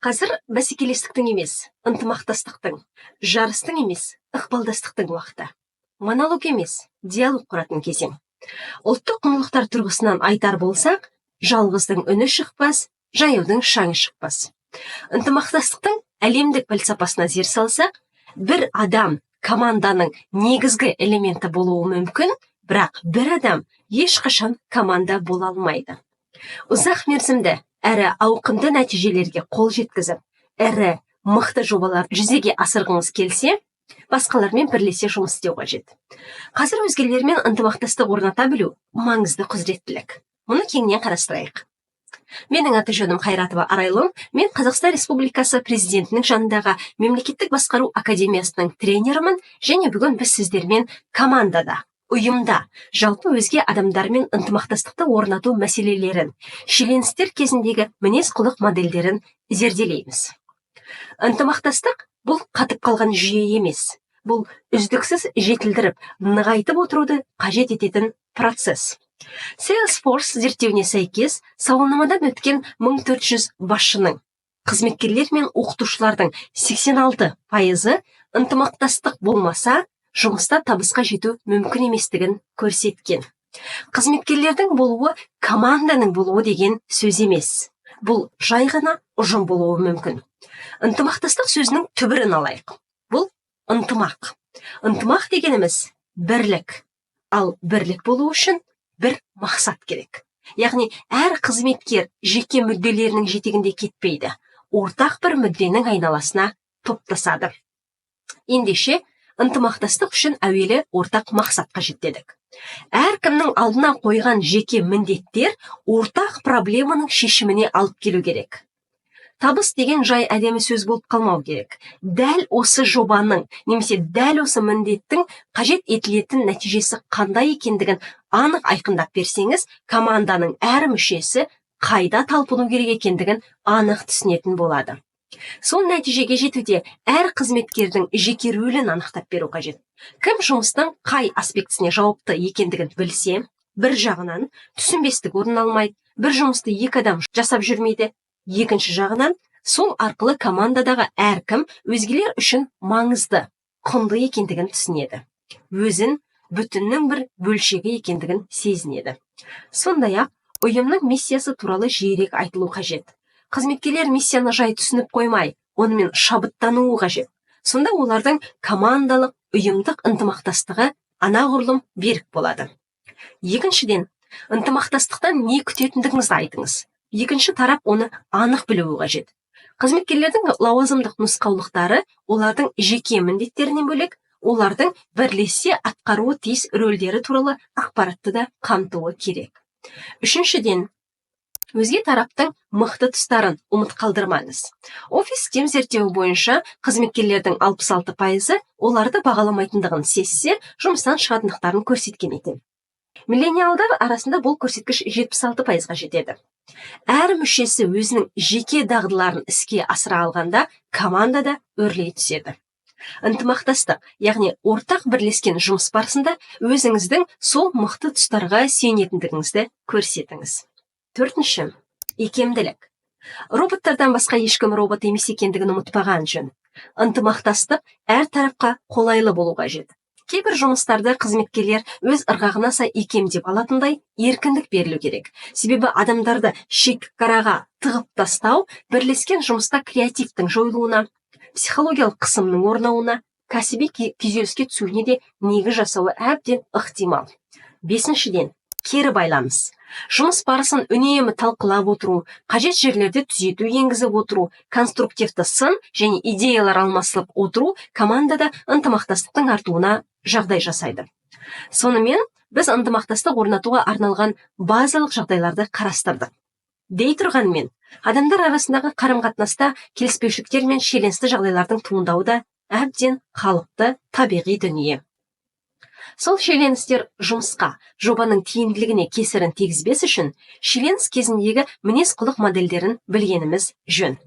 Қазір бәсекелестіктің емес, ынтымақтастықтың, жарыстың емес, ықпалдастықтың уақыты. Монолог емес, диалог құратын кезең. Ұлттық құндылықтар тұрғысынан айтар болсақ, жалғыздың үні шықпас, жаяудың шаңы шықпас. Ынтымақтастықтың әлемдік пәлсапасына зер салсақ, бір адам команданың негізгі элементі болуы мүмкін, бірақ бір адам ешқашан команда бола алмайды. Ұзақ мерзімді әрі ауқымды нәтижелерге қол жеткізіп, әрі мықты жобалар жүзеге асырғыңыз келсе, басқалармен бірлесе жұмыс істеу қажет. Қазір өзгелермен ынтымақтастық орната білу маңызды құзыреттілік. Мұны кеңінен қарастырайық. Менің аты жөнім Қайратова Арайлым, мен Қазақстан Республикасы президентінің жанындағы Мемлекеттік басқару академиясының тренерімін, және бүгін біз сіздермен командада, ұйымда, жалпы өзге адамдармен ынтымақтастықты орнату мәселелерін, шиеленістер кезіндегі мінез-құлық модельдерін зерделейміз. Ынтымақтастық бұл қатып қалған жүйе емес, бұл үздіксіз жетілдіріп, нығайтып отыруды қажет ететін процесс. Salesforce зерттеуіне сәйкес, сауалнамадан өткен 1400 басшының, қызметкерлер мен оқытушылардың 86% ынтымақтастық болмаса, жұмыста табысқа жету мүмкін еместігін көрсеткен. Қызметкерлердің болуы команданың болуы деген сөз емес. Бұл жай ғана ұжым болуы мүмкін. Ынтымақтастық сөзінің түбірін алайық. Бұл ынтымақ. Ынтымақ дегеніміз бірлік. Ал бірлік болу үшін бір мақсат керек. Яғни әр қызметкер жеке мүдделерінің жетегінде кетпейді. Ортақ бір мүдденің айналасына топтасады. Ендеше, ынтымақтастық үшін әуелі ортақ мақсат қажет дедік. Әркімнің алдына қойған жеке міндеттер ортақ проблеманың шешіміне алып келу керек. Табыс деген жай әдемі сөз болып қалмау керек. Дәл осы жобаның, немесе дәл осы міндеттің қажет етілетін нәтижесі қандай екендігін анық айқындап берсеңіз, команданың әр мүшесі қайда талпыну керек екендігін анық түсінетін болады. Сол нәтижеге жетуде әр қызметкердің жеке рөлін анықтап беру қажет. Кім жұмыстың қай аспектісіне жауапты екендігін білсе, бір жағынан түсінбестік орын алмайды, бір жұмысты екі адам жасап жүрмейді. Екінші жағынан, сол арқылы командадағы әркім өзгелер үшін маңызды, құнды екендігін түсінеді. Өзін бүтіннің бір бөлшегі екендігін сезінеді. Сондай-ақ, ұйымның миссиясы туралы жиірек айтылу қажет. Қызметкерлер миссияны жай түсініп қоймай, онымен шабыттануы қажет. Сонда олардың командалық, ұйымдық ынтымақтастығы анағұрлым берік болады. Екіншіден, ынтымақтастықтан не күтетіндігіңізді айтыңыз. Екінші тарап оны анық білуі қажет. Қызметкерлердің лауазымдық нұсқаулықтары олардың жеке міндеттерінен бөлек, олардың бірлесе атқаруы тиіс рөлдері туралы ақпаратты да қамтуы керек. Үшіншіден, өзге тараптың мықты тұстарын ұмыт қалдырмаңыз. Офис Team зерттеуі бойынша қызметкерлердің 66% оларды бағаламайтындығын сезсе, жұмыстан шығатындықтарын көрсеткен екен. Миллениалдар арасында бұл көрсеткіш 76%-ға жетеді. Әр мүшесі өзінің жеке дағдыларын іске асыра алғанда, командада өрлей түседі. Ынтымақтастық, яғни ортақ бірлескен жұмыс барысында өзіңіздің сол мықты тұстарға сүйенетіндігіңізді көрсетіңіз. Төртінші, икемділік. Роботтардан басқа ешкім робот емес екендігін ұмытпаған жөн. Ынтымақтастық әр тарапқа қолайлы болу қажет. Кейбір жұмыстарды қызметкерлер өз ырғағына сай икемдеп алатындай еркіндік берілу керек. Себебі адамдарды шекараға тығып тастау бірлескен жұмыста креативтің жойылуына, психологиялық қысымның орнауына, кәсіби күйзеліске түсуіне де негіз жасауы әбден ықтимал. Бесіншіден, кері байланыс. Жұмыс барысын үнемі талқылап отыру, қажет жерлерде түзету енгізіп отыру, конструктивті сын және идеялар алмасылып отыру командада ынтымақтастықтың артуына жағдай жасайды. Сонымен, біз ынтымақтастық орнатуға арналған базалық жағдайларды қарастырдық. Дей тұрғанмен, адамдар арасындағы қарым-қатынаста келіспеушіліктер мен шиеленісті жағдайлардың туындауы да әбден қалыпты табиғи дүние. Сол шиеленістер жұмысқа, жобаның тиімділігіне кесірін тигізбес үшін, шиеленіс кезіндегі мінез-құлық модельдерін білгеніміз жөн.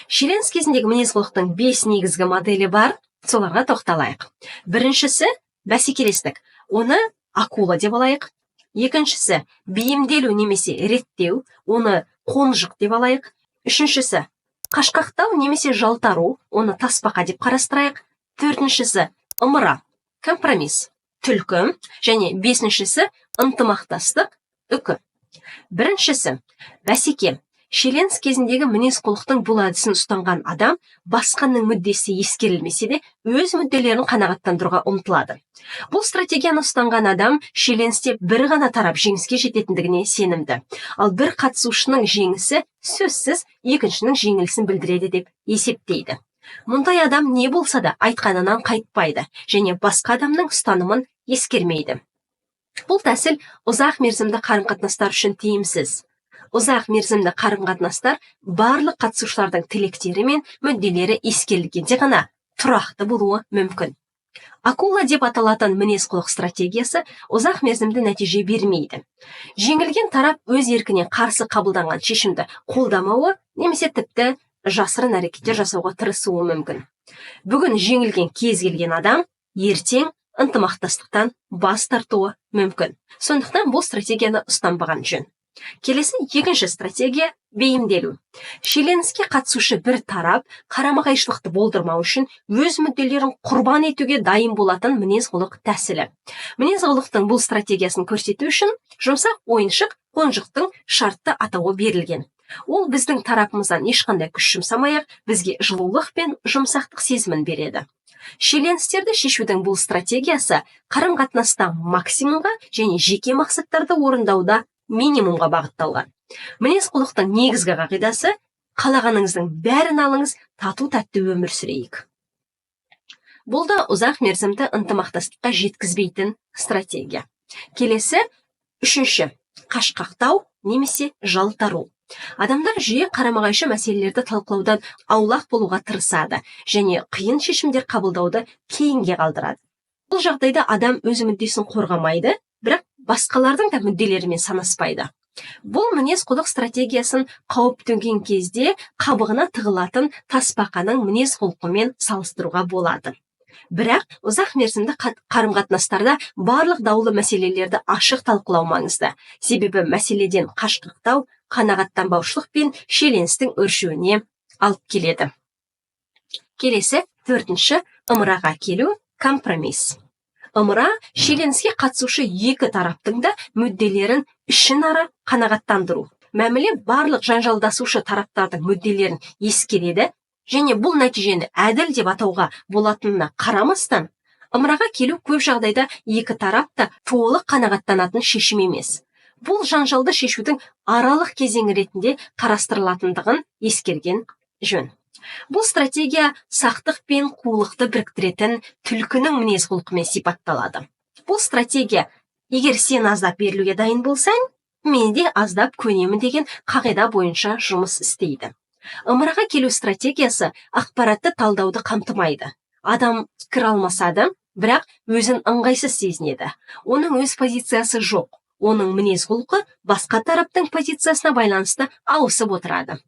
Шиеленіс кезіндегі мінез-құлықтың 5 негізгі моделі бар, соларға тоқталайық. Біріншісі бәсекелестік, оны акула деп алайық. Екіншісі бейімделу немесе реттеу, оны қонжық деп алайық. Үшіншісі қашқақтау немесе жалтару, оны тасбақа деп қарастырайық. Төртіншісі ымыра, компромисс, түлкі, және бесіншісі ынтымақтастық, үкі. Біріншісі бәсеке. Шиеленіс кезіндегі мінез құлықтың бұл әдісін ұстанған адам басқаның мүддесі ескерілмесе де өз мүдделерін қанағаттандыруға ұмтылады. Бұл стратегияны ұстанған адам шиеленісте бір ғана тарап жеңіске жететіндігіне сенімді. Ал бір қатысушының жеңісі сөзсіз екіншінің жеңілісін білдіреді деп есептейді. Мұндай адам не болса да айтқанынан қайтпайды және басқа адамның ұстанымын ескермейді. Бұл тәсіл ұзақ мерзімді қарым-қатынастар үшін тиімсіз. Ұзақ мерзімді қарым-қатынастар барлық қатысушылардың тілектері мен мүдделері ескерілгенде ғана тұрақты болуы мүмкін. Акула деп аталатын мінез-құлық стратегиясы ұзақ мерзімді нәтиже бермейді. Жеңілген тарап өз еркіне қарсы қабылданған шешімді қолдамауы немесе тіпті жасырын әрекеттер жасауға тырысуы мүмкін. Бүгін жеңілген кез келген адам ертең ынтымақтастықтан бас тартуы мүмкін. Сондықтан бұл стратегияны ұстанбаған жөн. Келесі екінші стратегия бейімделу. Шиеленіске қатысушы бір тарап қарама-қайшылықты болдырмау үшін өз мүдделерін құрбан етуге дайын болатын мінез-құлық тәсілі. Мінез-құлықтың бұл стратегиясын көрсету үшін жұмсақ ойыншық қонжықтың шартты атауы берілген. Ол біздің тарапымыздан ешқандай күш жұмсамай-ақ бізге жылулық пен жұмсақтық сезімін береді. Шиеленістерді шешудің бұл стратегиясы қарым-қатынаста максимумға және жеке мақсаттарды орындауда минимумға бағытталған. Мінез-құлықтың негізгі қағидасы қалағаныңыздың бәрін алыңыз, тату-тәтті өмір сүрейік. Бұл да ұзақ мерзімді ынтымақтастыққа жеткізбейтін стратегия. Келесі үшінші қашқақтау немесе жалтару. Адамдар жиі қарама-қайшы мәселелерді талқылаудан аулақ болуға тырысады және қиын шешімдер қабылдауды кейінге қалдырады. Бұл жағдайда адам өз мүддесін қорғамайды, бірақ басқалардың да мүдделерімен санаспайды. Бұл мінез-құлық стратегиясын қауіп төнген кезде қабығына тығылатын тасбақаның мінез-құлқымен салыстыруға болады. Бірақ ұзақ мерзімді қарым-қатынастарда барлық даулы мәселелерді ашық талқылау маңызды. Себебі мәселеден қашқақтау қанағаттанбаушылық пен шиеленістің өршуіне алып келеді. Келесі төртінші ымыраға келу, компромисс. Ымыра шиеленіске қатысушы екі тараптың да мүдделерін ішінара қанағаттандыру. Мәміле барлық жанжалдасушы тараптардың мүдделерін ескереді және бұл нәтижені әділ деп атауға болатынына қарамастан, ымыраға келу көп жағдайда екі тарап та толық қанағаттанатын шешім емес. Бұл жанжалды шешудің аралық кезеңі ретінде қарастырылатындығын ескерген жөн. Бұл стратегия сақтық пен қулықты біріктіретін түлкінің мінез-құлқымен сипатталады. Бұл стратегия, егер сен аздап берілуге дайын болсаң, мен де аздап көнемін деген қағида бойынша жұмыс істейді. Ымыраға келу стратегиясы ақпаратты талдауды қамтымайды. Адам пікір алмасады, бірақ өзін ыңғайсыз сезінеді. Оның өз позициясы жоқ. Оның мінез-құлқы басқа тараптың позициясына байланысты ауысып отырады.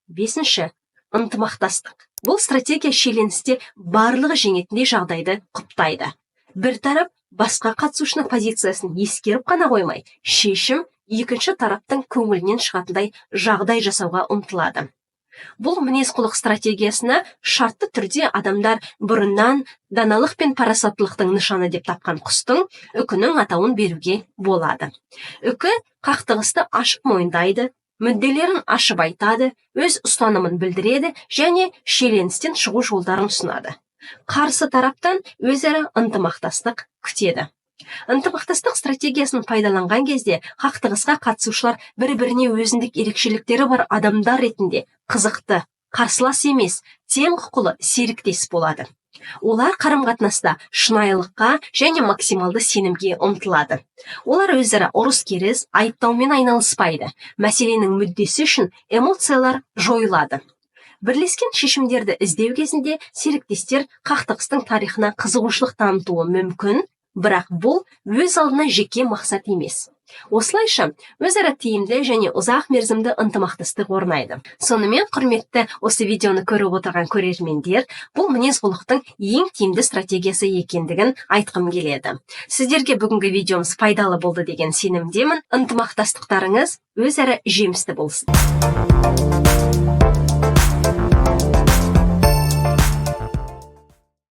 Бесінші ынтымақтастық. Бұл стратегия шиеленісте барлығы жеңетіндей жағдайды құптайды. Бір тарап басқа қатысушының позициясын ескеріп қана қоймай, шешім екінші тараптың көңілінен шығатындай жағдай жасауға ұмтылады. Бұл мінез-құлық стратегиясына шартты түрде адамдар бұрыннан даналық пен парасаттылықтың нышаны деп тапқан құстың үкінің атауын беруге болады. Үкі қақтығысты ашық мойындайды, мүдделерін ашып айтады, өз ұстанымын білдіреді және шиеленістен шығу жолдарын ұсынады. Қарсы тараптан өзара ынтымақтастық күтеді. Ынтымақтастық стратегиясын пайдаланған кезде қақтығысқа қатысушылар бір-біріне өзіндік ерекшеліктері бар адамдар ретінде қызықты, қарсылас емес, тең құқылы серіктес болады. Олар қарым-қатынаста шынайылыққа және максималды сенімге ұмтылады. Олар өзара ұрыс-керіс, айыптаумен айналыспайды. Мәселенің мүддесі үшін эмоциялар жойылады. Бірлескен шешімдерді іздеу кезінде серіктестер қақтығыстың тарихына қызығушылық танытуы мүмкін, бірақ бұл өз алдына жеке мақсат емес. Осылайша, өзара тиімді және ұзақ мерзімді ынтымақтастық орнайды. Сонымен, құрметті осы видеоны көріп отырған көрермендер, бұл мінез-құлықтың ең тиімді стратегиясы екендігін айтқым келеді. Сіздерге бүгінгі видеомыз пайдалы болды деген сенімдемін. Ынтымақтастықтарыңыз өзара жемісті болсын.